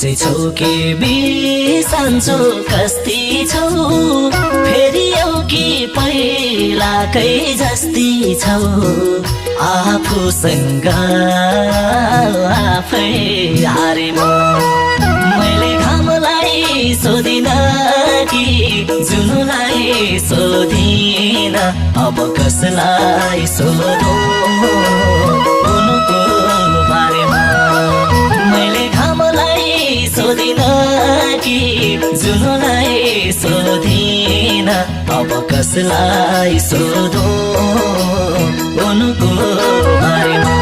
सन्चै छौ कि बिसन्चो कस्ती छौ फेरि आऊ कि पहिलाकै जस्ती छौ आफूसँग आफै हारे म मैले घामलाई सोधिन कि जुनुलाई सोधिन अब कसलाई सोधौ उनको बारेमा मैले घामलाई सोधिन कि जुनुलाई सोधिन अब कसलाई सोधौ उनको बारेमा